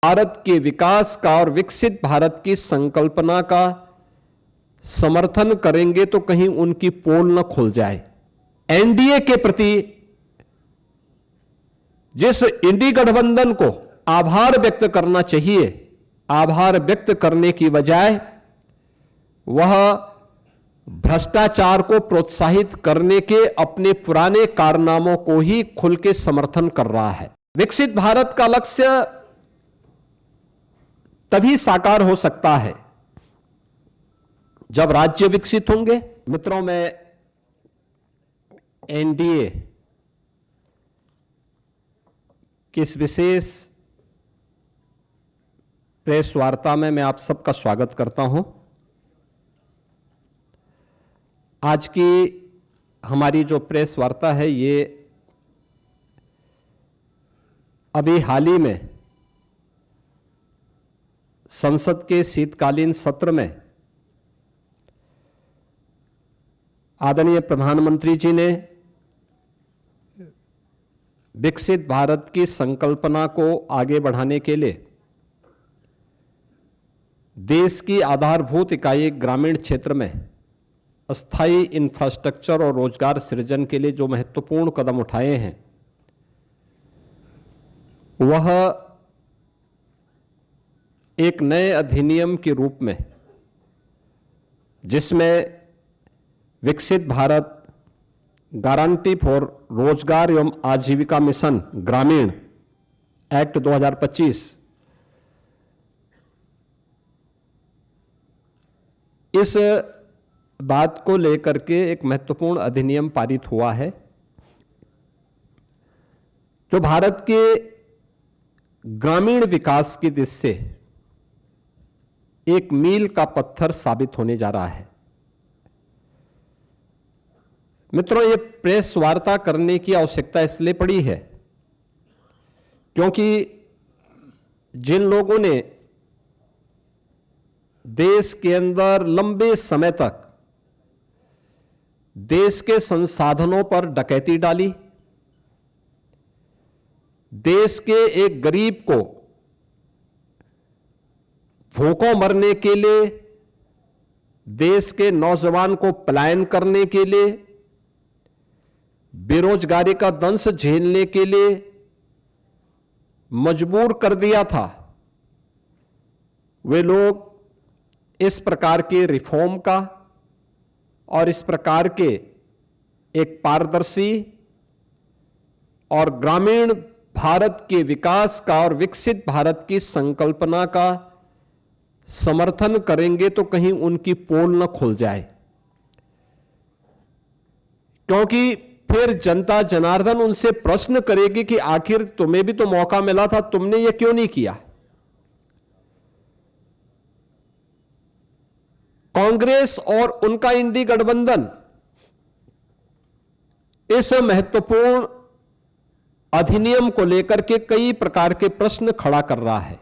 भारत के विकास का और विकसित भारत की संकल्पना का समर्थन करेंगे तो कहीं उनकी पोल न खुल जाए। एनडीए के प्रति जिस इंडी गठबंधन को आभार व्यक्त करना चाहिए, आभार व्यक्त करने की बजाय वह भ्रष्टाचार को प्रोत्साहित करने के अपने पुराने कारनामों को ही खुल के समर्थन कर रहा है। विकसित भारत का लक्ष्य तभी साकार हो सकता है जब राज्य विकसित होंगे। मित्रों, मैं एनडीए की इस विशेष प्रेस वार्ता में मैं आप सबका स्वागत करता हूं। आज की हमारी जो प्रेस वार्ता है ये अभी हाल ही में संसद के शीतकालीन सत्र में आदरणीय प्रधानमंत्री जी ने विकसित भारत की संकल्पना को आगे बढ़ाने के लिए देश की आधारभूत इकाई ग्रामीण क्षेत्र में अस्थायी इंफ्रास्ट्रक्चर और रोजगार सृजन के लिए जो महत्वपूर्ण कदम उठाए हैं वह एक नए अधिनियम के रूप में, जिसमें विकसित भारत गारंटी फॉर रोजगार एवं आजीविका मिशन ग्रामीण एक्ट 2025 इस बात को लेकर के एक महत्वपूर्ण अधिनियम पारित हुआ है जो भारत के ग्रामीण विकास की दिशा से एक मील का पत्थर साबित होने जा रहा है। मित्रों, ये प्रेस वार्ता करने की आवश्यकता इसलिए पड़ी है क्योंकि जिन लोगों ने देश के अंदर लंबे समय तक देश के संसाधनों पर डकैती डाली, देश के एक गरीब को भूखों मरने के लिए, देश के नौजवान को पलायन करने के लिए, बेरोजगारी का दंश झेलने के लिए मजबूर कर दिया था, वे लोग इस प्रकार के रिफॉर्म का और इस प्रकार के एक पारदर्शी और ग्रामीण भारत के विकास का और विकसित भारत की संकल्पना का समर्थन करेंगे तो कहीं उनकी पोल न खुल जाए, क्योंकि फिर जनता जनार्दन उनसे प्रश्न करेगी कि आखिर तुम्हें भी तो मौका मिला था, तुमने ये क्यों नहीं किया। कांग्रेस और उनका इंडी गठबंधन इस महत्वपूर्ण अधिनियम को लेकर के कई प्रकार के प्रश्न खड़ा कर रहा है।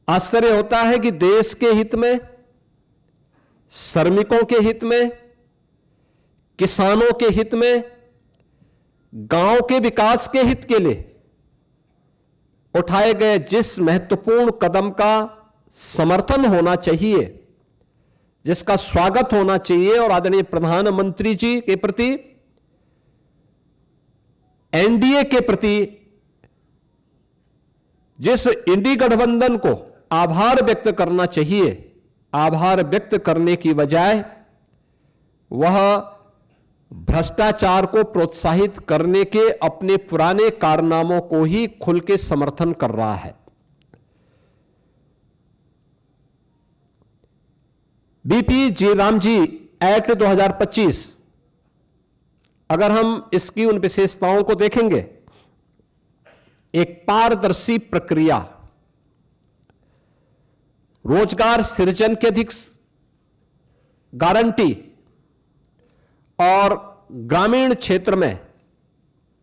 आश्चर्य होता है कि देश के हित में, श्रमिकों के हित में, किसानों के हित में, गांव के विकास के हित के लिए उठाए गए जिस महत्वपूर्ण कदम का समर्थन होना चाहिए, जिसका स्वागत होना चाहिए और आदरणीय प्रधानमंत्री जी के प्रति, एनडीए के प्रति जिस इंडी गठबंधन को आभार व्यक्त करना चाहिए, आभार व्यक्त करने की बजाय वह भ्रष्टाचार को प्रोत्साहित करने के अपने पुराने कारनामों को ही खुल के समर्थन कर रहा है। बीपी जी रामजी एक्ट 2025, अगर हम इसकी उन विशेषताओं को देखेंगे, एक पारदर्शी प्रक्रिया, रोजगार सृजन की अधिक गारंटी और ग्रामीण क्षेत्र में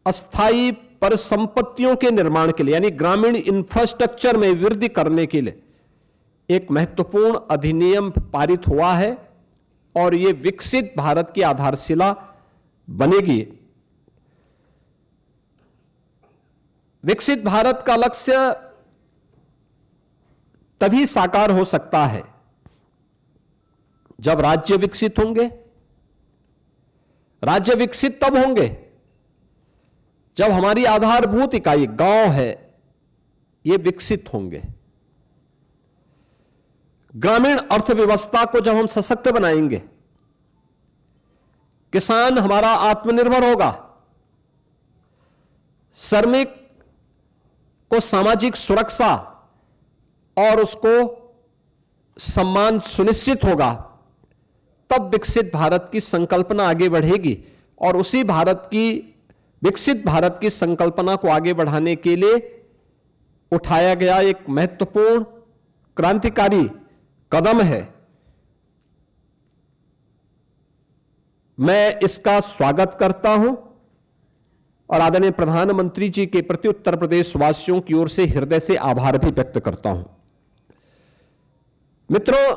अस्थायी परिसंपत्तियों के निर्माण के लिए यानी ग्रामीण इंफ्रास्ट्रक्चर में वृद्धि करने के लिए एक महत्वपूर्ण अधिनियम पारित हुआ है और यह विकसित भारत की आधारशिला बनेगी। विकसित भारत का लक्ष्य तभी साकार हो सकता है जब राज्य विकसित होंगे। राज्य विकसित तब होंगे जब हमारी आधारभूत इकाई गांव है, ये विकसित होंगे। ग्रामीण अर्थव्यवस्था को जब हम सशक्त बनाएंगे, किसान हमारा आत्मनिर्भर होगा, श्रमिक को सामाजिक सुरक्षा और उसको सम्मान सुनिश्चित होगा, तब विकसित भारत की संकल्पना आगे बढ़ेगी। और उसी विकसित भारत की संकल्पना को आगे बढ़ाने के लिए उठाया गया एक महत्वपूर्ण क्रांतिकारी कदम है। मैं इसका स्वागत करता हूं और आदरणीय प्रधानमंत्री जी के प्रति उत्तर प्रदेश वासियों की ओर से हृदय से आभार भी व्यक्त करता हूं। मित्रों,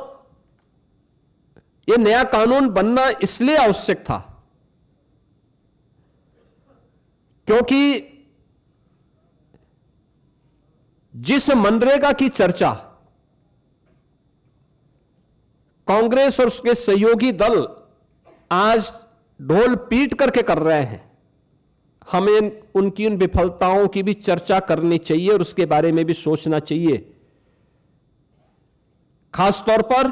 यह नया कानून बनना इसलिए आवश्यक था क्योंकि जिस मनरेगा की चर्चा कांग्रेस और उसके सहयोगी दल आज ढोल पीट करके कर रहे हैं, हमें उनकी उन विफलताओं की भी चर्चा करनी चाहिए और उसके बारे में भी सोचना चाहिए। खासतौर पर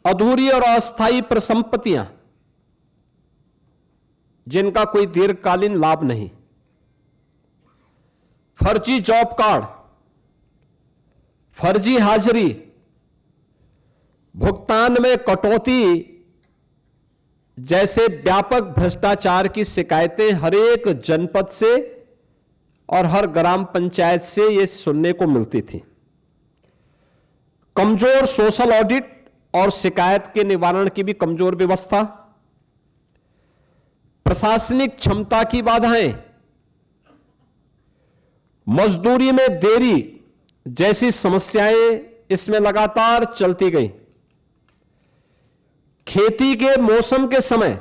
अधूरी और अस्थायी परिसंपत्तियां जिनका कोई दीर्घकालीन लाभ नहीं, फर्जी जॉब कार्ड, फर्जी हाजिरी, भुगतान में कटौती जैसे व्यापक भ्रष्टाचार की शिकायतें हर एक जनपद से और हर ग्राम पंचायत से ये सुनने को मिलती थी। कमजोर सोशल ऑडिट और शिकायत के निवारण की भी कमजोर व्यवस्था, प्रशासनिक क्षमता की बाधाएं, मजदूरी में देरी जैसी समस्याएं इसमें लगातार चलती गई। खेती के मौसम के समय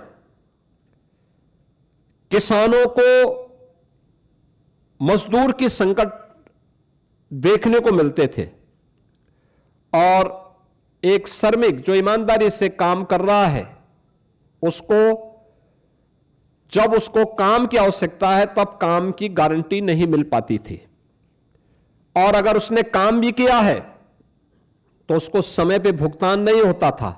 किसानों को मजदूर की संकट देखने को मिलते थे और एक श्रमिक जो ईमानदारी से काम कर रहा है, जब उसको काम की आवश्यकता है तब काम की गारंटी नहीं मिल पाती थी, और अगर उसने काम भी किया है तो उसको समय पे भुगतान नहीं होता था।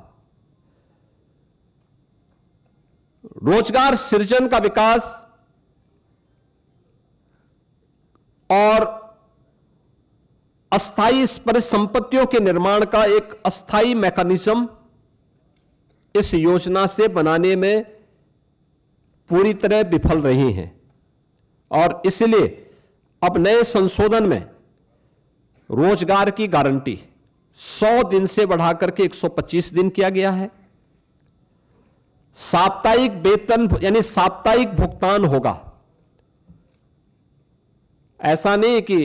रोजगार सृजन का विकास और अस्थायी परिसंपत्तियों के निर्माण का एक अस्थायी मैकेनिज्म इस योजना से बनाने में पूरी तरह विफल रही हैं, और इसलिए अब नए संशोधन में रोजगार की गारंटी 100 दिन से बढ़ाकर के 125 दिन किया गया है। साप्ताहिक वेतन यानी साप्ताहिक भुगतान होगा। ऐसा नहीं कि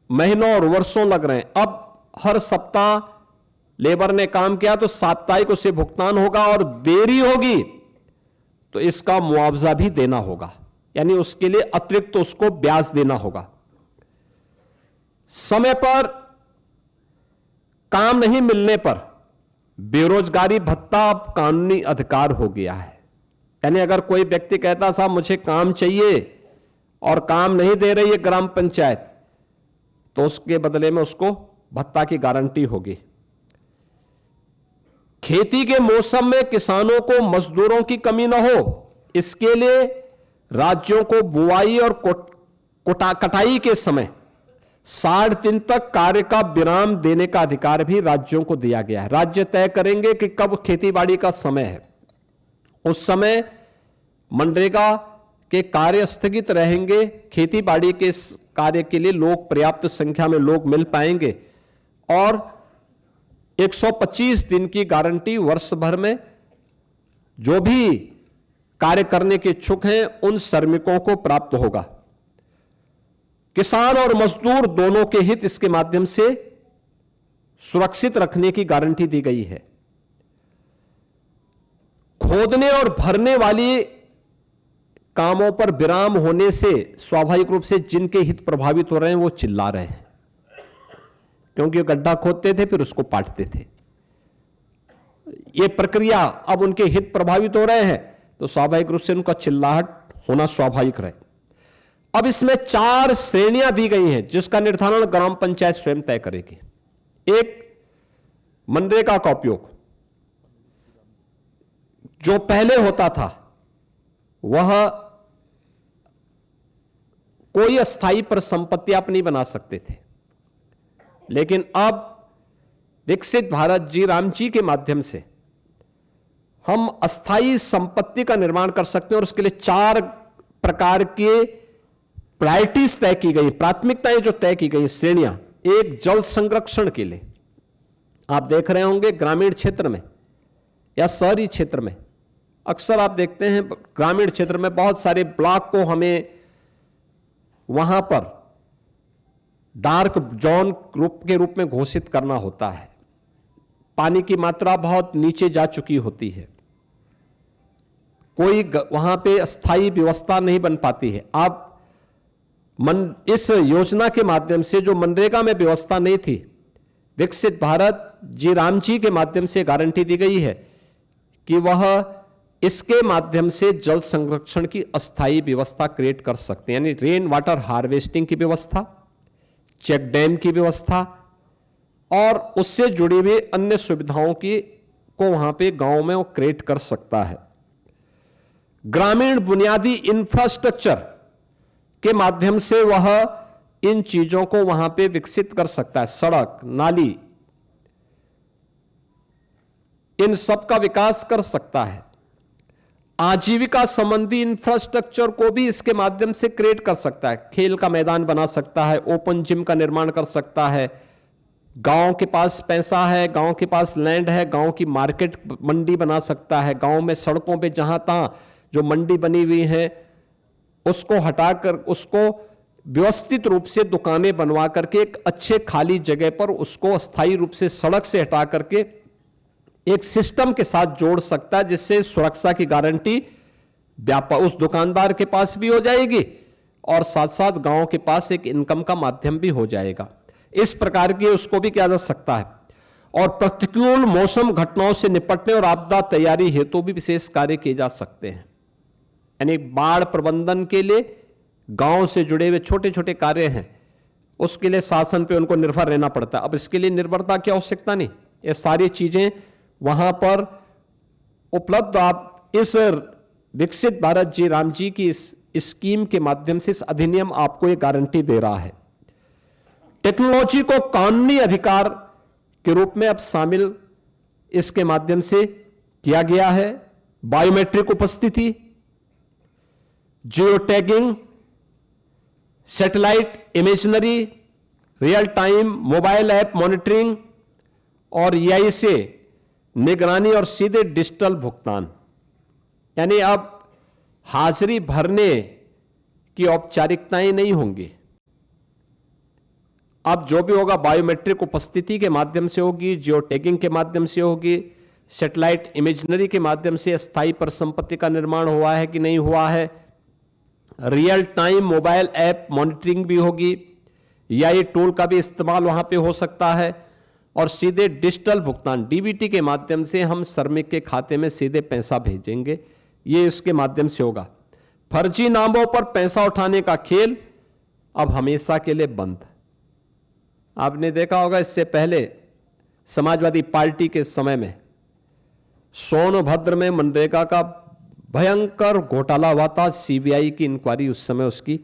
महीनों और वर्षों लग रहे हैं, अब हर सप्ताह लेबर ने काम किया तो साप्ताहिक उसे भुगतान होगा, और देरी होगी तो इसका मुआवजा भी देना होगा, यानी उसके लिए अतिरिक्त उसको ब्याज देना होगा। समय पर काम नहीं मिलने पर बेरोजगारी भत्ता अब कानूनी अधिकार हो गया है। यानी अगर कोई व्यक्ति कहता साहब मुझे काम चाहिए और काम नहीं दे रही है ग्राम पंचायत, तो उसके बदले में उसको भत्ता की गारंटी होगी। खेती के मौसम में किसानों को मजदूरों की कमी न हो, इसके लिए राज्यों को बुआई और कटाई के समय 60 दिन तक कार्य का विराम देने का अधिकार भी राज्यों को दिया गया है। राज्य तय करेंगे कि कब खेतीबाड़ी का समय है, उस समय मनरेगा के कार्य स्थगित रहेंगे, खेतीबाड़ी के कार्य के लिए लोग पर्याप्त संख्या में लोग मिल पाएंगे, और 125 दिन की गारंटी वर्ष भर में जो भी कार्य करने के इच्छुक हैं उन श्रमिकों को प्राप्त होगा। किसान और मजदूर दोनों के हित इसके माध्यम से सुरक्षित रखने की गारंटी दी गई है। खोदने और भरने वाली कामों पर विराम होने से स्वाभाविक रूप से जिनके हित प्रभावित हो रहे हैं वो चिल्ला रहे हैं, क्योंकि वो गड्ढा खोदते थे फिर उसको पाटते थे। ये प्रक्रिया अब उनके हित प्रभावित हो रहे हैं तो स्वाभाविक रूप से उनका चिल्लाहट होना स्वाभाविक रहे। अब इसमें 4 श्रेणियां दी गई हैं जिसका निर्धारण ग्राम पंचायत स्वयं तय करेगी। एक, मनरेगा का उपयोग जो पहले होता था वह कोई अस्थाई पर संपत्ति आप नहीं बना सकते थे, लेकिन अब विकसित भारत जी राम जी के माध्यम से हम अस्थाई संपत्ति का निर्माण कर सकते हैं और उसके लिए 4 प्रकार के प्रायोरिटीज तय की गई, प्राथमिकताएं जो तय की गई, श्रेणियां। एक, जल संरक्षण के लिए आप देख रहे होंगे ग्रामीण क्षेत्र में या शहरी क्षेत्र में अक्सर आप देखते हैं ग्रामीण क्षेत्र में बहुत सारे ब्लॉक को हमें वहां पर डार्क जोन के रूप में घोषित करना होता है। पानी की मात्रा बहुत नीचे जा चुकी होती है, कोई वहां पे अस्थायी व्यवस्था नहीं बन पाती है। आप इस योजना के माध्यम से जो मनरेगा में व्यवस्था नहीं थी, विकसित भारत जी राम जी के माध्यम से गारंटी दी गई है कि वह इसके माध्यम से जल संरक्षण की अस्थायी व्यवस्था क्रिएट कर सकते हैं, यानी रेन वाटर हार्वेस्टिंग की व्यवस्था, चेक डैम की व्यवस्था और उससे जुड़ी हुई अन्य सुविधाओं की को वहां पे गांव में वो क्रिएट कर सकता है। ग्रामीण बुनियादी इंफ्रास्ट्रक्चर के माध्यम से वह इन चीजों को वहां पे विकसित कर सकता है, सड़क, नाली, इन सब का विकास कर सकता है। आजीविका संबंधी इंफ्रास्ट्रक्चर को भी इसके माध्यम से क्रिएट कर सकता है, खेल का मैदान बना सकता है, ओपन जिम का निर्माण कर सकता है। गांव के पास पैसा है, गांव के पास लैंड है, गांव की मार्केट मंडी बना सकता है। गांव में सड़कों पे जहां तहां जो मंडी बनी हुई है उसको हटाकर उसको व्यवस्थित रूप से दुकानें बनवा करके एक अच्छे खाली जगह पर उसको अस्थायी रूप से सड़क से हटा करके एक सिस्टम के साथ जोड़ सकता है, जिससे सुरक्षा की गारंटी उस दुकानदार के पास भी हो जाएगी और साथ साथ गांव के पास एक इनकम का माध्यम भी हो जाएगा। इस प्रकार की उसको भी किया जा सकता है। और प्रतिकूल मौसम घटनाओं से निपटने और आपदा तैयारी हेतु भी विशेष कार्य किए जा सकते हैं, यानी बाढ़ प्रबंधन के लिए गांव से जुड़े हुए छोटे छोटे कार्य हैं, उसके लिए शासन पे उनको निर्भर रहना पड़ता है। अब इसके लिए निर्भरता की आवश्यकता नहीं, ये सारी चीजें वहां पर उपलब्ध। आप इस विकसित भारत जी राम जी की इस स्कीम के माध्यम से इस अधिनियम आपको ये गारंटी दे रहा है। टेक्नोलॉजी को कानूनी अधिकार के रूप में अब शामिल इसके माध्यम से किया गया है। बायोमेट्रिक उपस्थिति, geo tagging, satellite imaginary, real time mobile app monitoring और EI से निगरानी और सीधे डिजिटल भुगतान, यानी अब हाजिरी भरने की औपचारिकताएं नहीं होंगी। अब जो भी होगा बायोमेट्रिक उपस्थिति के माध्यम से होगी, जियो टैगिंग के माध्यम से होगी, सैटेलाइट इमेजनरी के माध्यम से अस्थायी पर संपत्ति का निर्माण हुआ है कि नहीं हुआ है, real time mobile app monitoring भी होगी, EI टूल का भी इस्तेमाल वहां पे हो सकता है और सीधे डिजिटल भुगतान DBT के माध्यम से हम श्रमिक के खाते में सीधे पैसा भेजेंगे, ये इसके माध्यम से होगा। फर्जी नामों पर पैसा उठाने का खेल अब हमेशा के लिए बंद। आपने देखा होगा इससे पहले समाजवादी पार्टी के समय में सोनभद्र में मनरेगा का भयंकर घोटाला हुआ था, CBI की इंक्वायरी उस समय उसकी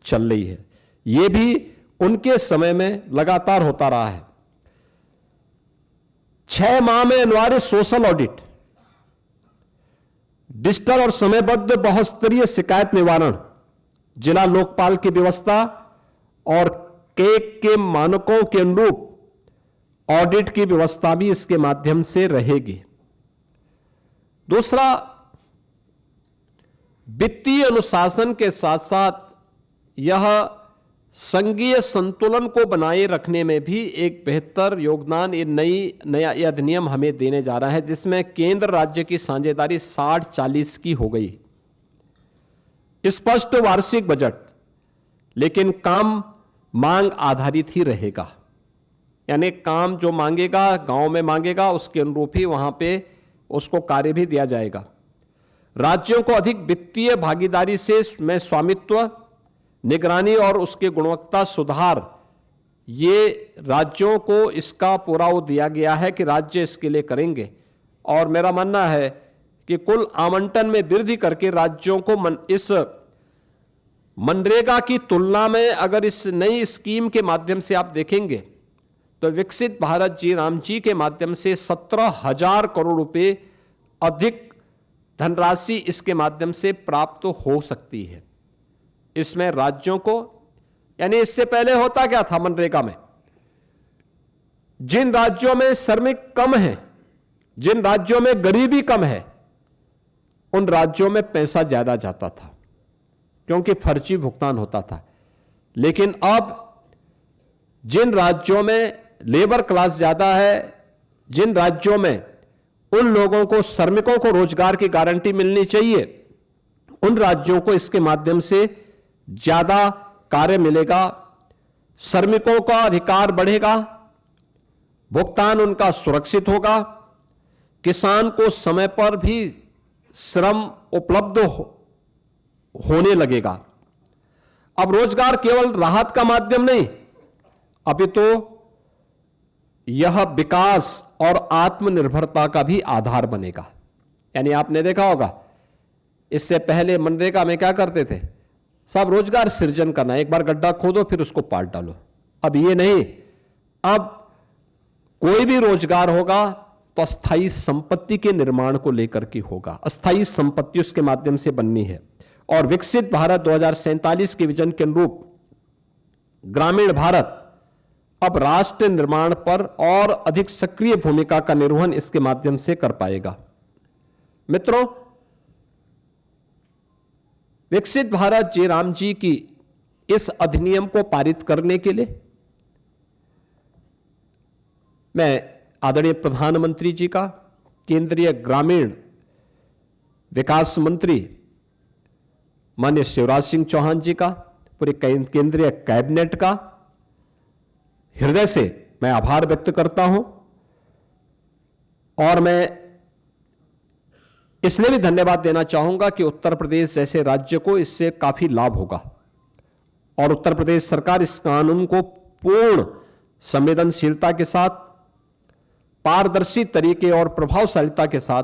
चल रही है। यह भी उनके समय में लगातार होता रहा है। 6 माह में अनिवार्य सोशल ऑडिट, डिजिटल और समयबद्ध बहुस्तरीय शिकायत निवारण, जिला लोकपाल की व्यवस्था और केक के मानकों के अनुरूप ऑडिट की व्यवस्था भी इसके माध्यम से रहेगी। दूसरा, वित्तीय अनुशासन के साथ साथ यह संघीय संतुलन को बनाए रखने में भी एक बेहतर योगदान नया अधिनियम हमें देने जा रहा है, जिसमें केंद्र राज्य की साझेदारी 60-40 की हो गई। स्पष्ट वार्षिक बजट, लेकिन काम मांग आधारित ही रहेगा। यानी काम जो मांगेगा, गांव में मांगेगा, उसके अनुरूप ही वहां पे उसको कार्य भी दिया जाएगा। राज्यों को अधिक वित्तीय भागीदारी से में स्वामित्व, निगरानी और उसके गुणवत्ता सुधार, ये राज्यों को इसका पूरा वो दिया गया है कि राज्य इसके लिए करेंगे। और मेरा मानना है कि कुल आवंटन में वृद्धि करके राज्यों को इस मनरेगा की तुलना में अगर इस नई स्कीम के माध्यम से आप देखेंगे तो विकसित भारत जी राम जी के माध्यम से 17,000 करोड़ रुपए अधिक धनराशि इसके माध्यम से प्राप्त हो सकती है। इसमें राज्यों को, यानी इससे पहले होता क्या था मनरेगा में, जिन राज्यों में श्रमिक कम है, जिन राज्यों में गरीबी कम है, उन राज्यों में पैसा ज्यादा जाता था क्योंकि फर्जी भुगतान होता था। लेकिन अब जिन राज्यों में लेबर क्लास ज्यादा है, जिन राज्यों में उन लोगों को, श्रमिकों को रोजगार की गारंटी मिलनी चाहिए, उन राज्यों को इसके माध्यम से ज्यादा कार्य मिलेगा, श्रमिकों का अधिकार बढ़ेगा, भुगतान उनका सुरक्षित होगा, किसान को समय पर भी श्रम उपलब्ध होने लगेगा। अब रोजगार केवल राहत का माध्यम नहीं, अभी तो यह विकास और आत्मनिर्भरता का भी आधार बनेगा। यानी आपने देखा होगा, इससे पहले मनरेगा में क्या करते थे, सब रोजगार सृजन करना, एक बार गड्ढा खोदो फिर उसको पाट डालो। अब ये नहीं, अब कोई भी रोजगार होगा तो अस्थायी संपत्ति के निर्माण को लेकर के होगा, अस्थायी संपत्ति उसके माध्यम से बननी है। और विकसित भारत 2047 के विजन के अनुरूप ग्रामीण भारत अब राष्ट्र निर्माण पर और अधिक सक्रिय भूमिका का निर्वहन इसके माध्यम से कर पाएगा। मित्रों, विकसित भारत जी राम जी की इस अधिनियम को पारित करने के लिए मैं आदरणीय प्रधानमंत्री जी का, केंद्रीय ग्रामीण विकास मंत्री माननीय शिवराज सिंह चौहान जी का, पूरे केंद्रीय कैबिनेट का हृदय से मैं आभार व्यक्त करता हूं। और मैं इसलिए भी धन्यवाद देना चाहूंगा कि उत्तर प्रदेश जैसे राज्य को इससे काफी लाभ होगा और उत्तर प्रदेश सरकार इस कानून को पूर्ण संवेदनशीलता के साथ, पारदर्शी तरीके और प्रभावशीलता के साथ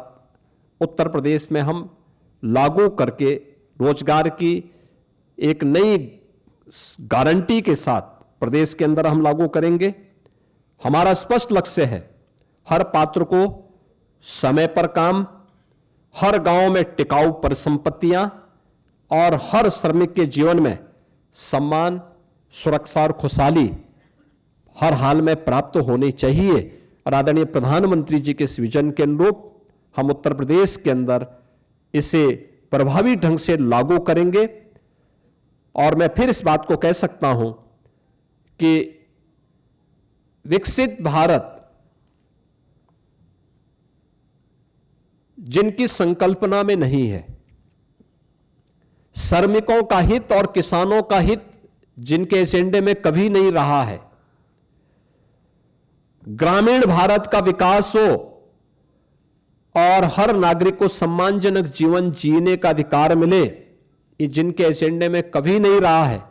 उत्तर प्रदेश में हम लागू करके रोजगार की एक नई गारंटी के साथ प्रदेश के अंदर हम लागू करेंगे। हमारा स्पष्ट लक्ष्य है हर पात्र को समय पर काम, हर गांव में टिकाऊ परिसंपत्तियां और हर श्रमिक के जीवन में सम्मान, सुरक्षा और खुशहाली हर हाल में प्राप्त होनी चाहिए। और आदरणीय प्रधानमंत्री जी के इस विजन के अनुरूप हम उत्तर प्रदेश के अंदर इसे प्रभावी ढंग से लागू करेंगे। और मैं फिर इस बात को कह सकता हूं कि विकसित भारत जिनकी संकल्पना में नहीं है, श्रमिकों का हित और किसानों का हित जिनके एजेंडे में कभी नहीं रहा है, ग्रामीण भारत का विकास हो और हर नागरिक को सम्मानजनक जीवन जीने का अधिकार मिले, ये जिनके एजेंडे में कभी नहीं रहा है,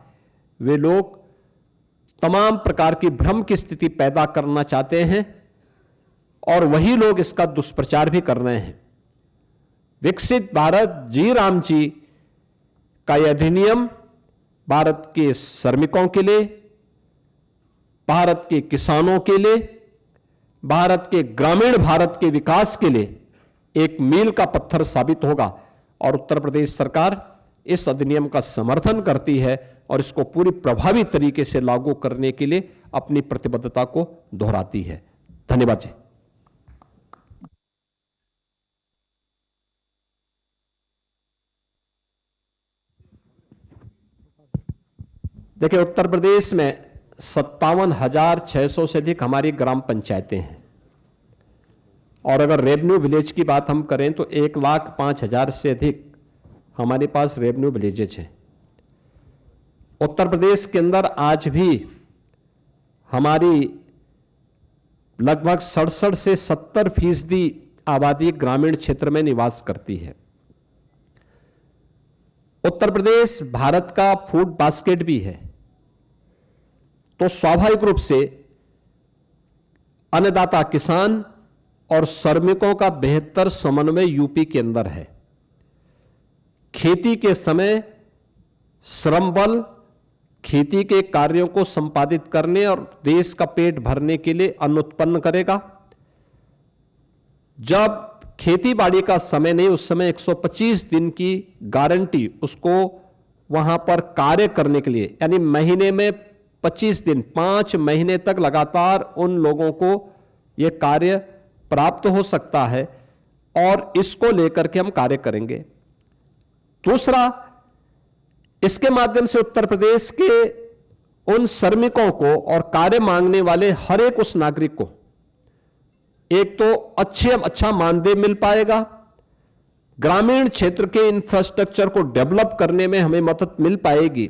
वे लोग तमाम प्रकार की भ्रम की स्थिति पैदा करना चाहते हैं और वही लोग इसका दुष्प्रचार भी कर रहे हैं। विकसित भारत जी राम जी का यह अधिनियम भारत के श्रमिकों के लिए, भारत के किसानों के लिए, भारत के ग्रामीण भारत के विकास के लिए एक मील का पत्थर साबित होगा। और उत्तर प्रदेश सरकार इस अधिनियम का समर्थन करती है और इसको पूरी प्रभावी तरीके से लागू करने के लिए अपनी प्रतिबद्धता को दोहराती है। धन्यवाद जी। देखिए, उत्तर प्रदेश में 57,600 से अधिक हमारी ग्राम पंचायतें हैं और अगर रेवेन्यू विलेज की बात हम करें तो 1,05,000 से अधिक हमारे पास रेवेन्यू विलेजेज हैं। उत्तर प्रदेश के अंदर आज भी हमारी लगभग 67 से 70% आबादी ग्रामीण क्षेत्र में निवास करती है। उत्तर प्रदेश भारत का फूड बास्केट भी है, तो स्वाभाविक रूप से अन्नदाता किसान और श्रमिकों का बेहतर समन्वय यूपी के अंदर है। खेती के समय श्रम बल खेती के कार्यों को संपादित करने और देश का पेट भरने के लिए अन्न उत्पन्न करेगा। जब खेती बाड़ी का समय नहीं, उस समय 125 दिन की गारंटी उसको वहां पर कार्य करने के लिए, यानी महीने में 25 दिन 5 महीने तक लगातार उन लोगों को यह कार्य प्राप्त हो सकता है और इसको लेकर के हम कार्य करेंगे। दूसरा, इसके माध्यम से उत्तर प्रदेश के उन श्रमिकों को और कार्य मांगने वाले हर एक उस नागरिक को एक तो अच्छा मानदेय मिल पाएगा, ग्रामीण क्षेत्र के इंफ्रास्ट्रक्चर को डेवलप करने में हमें मदद मिल पाएगी,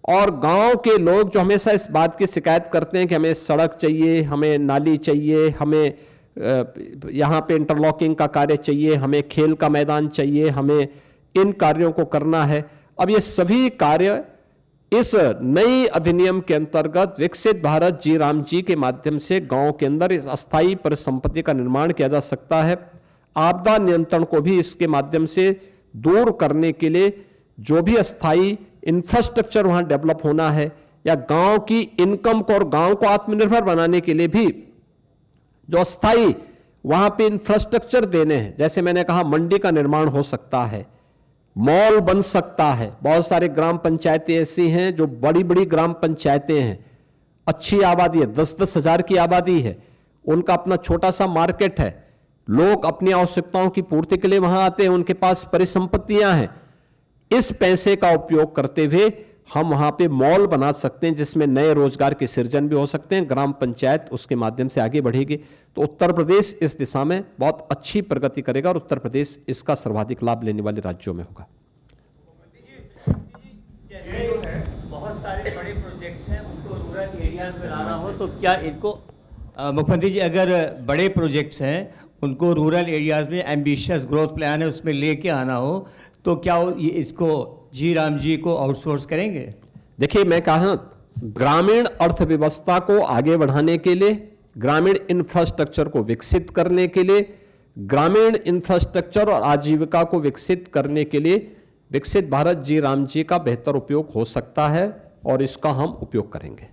और गांव के लोग जो हमेशा इस बात की शिकायत करते हैं कि हमें सड़क चाहिए, हमें नाली चाहिए, हमें यहाँ पे इंटरलॉकिंग का कार्य चाहिए, हमें खेल का मैदान चाहिए, हमें इन कार्यों को करना है। अब ये सभी कार्य इस नई अधिनियम के अंतर्गत विकसित भारत जी राम जी के माध्यम से गांव के अंदर इस अस्थायी परिसंपत्ति का निर्माण किया जा सकता है। आपदा नियंत्रण को भी इसके माध्यम से दूर करने के लिए जो भी अस्थायी इंफ्रास्ट्रक्चर वहां डेवलप होना है, या गांव की इनकम को और गांव को आत्मनिर्भर बनाने के लिए भी जो अस्थायी वहां पे इंफ्रास्ट्रक्चर देने हैं, जैसे मैंने कहा मंडी का निर्माण हो सकता है, मॉल बन सकता है। बहुत सारे ग्राम पंचायतें ऐसी हैं जो बड़ी बड़ी ग्राम पंचायतें हैं, अच्छी आबादी है, 10-10 हजार की आबादी है, उनका अपना छोटा सा मार्केट है, लोग अपनी आवश्यकताओं की पूर्ति के लिए वहां आते हैं, उनके पास परिसंपत्तियां हैं। इस पैसे का उपयोग करते हुए हम वहां पे मॉल बना सकते हैं जिसमें नए रोजगार के सृजन भी हो सकते हैं, ग्राम पंचायत उसके माध्यम से आगे बढ़ेगी। तो उत्तर प्रदेश इस दिशा में बहुत अच्छी प्रगति करेगा और उत्तर प्रदेश इसका सर्वाधिक लाभ लेने वाले राज्यों में होगा। बहुत सारे बड़े प्रोजेक्ट्स हैं, उनको रूरल एरियाज में लाना हो तो क्या इनको मुख्यमंत्री जी, अगर बड़े प्रोजेक्ट्स हैं उनको रूरल एरियाज में एम्बिशियस ग्रोथ प्लान है उसमें लेके आना हो तो क्या ये इसको जी राम जी को आउटसोर्स करेंगे? देखिए, मैं कहा ग्रामीण अर्थव्यवस्था को आगे बढ़ाने के लिए, ग्रामीण इंफ्रास्ट्रक्चर को विकसित करने के लिए, ग्रामीण इंफ्रास्ट्रक्चर और आजीविका को विकसित करने के लिए विकसित भारत जी राम जी का बेहतर उपयोग हो सकता है और इसका हम उपयोग करेंगे।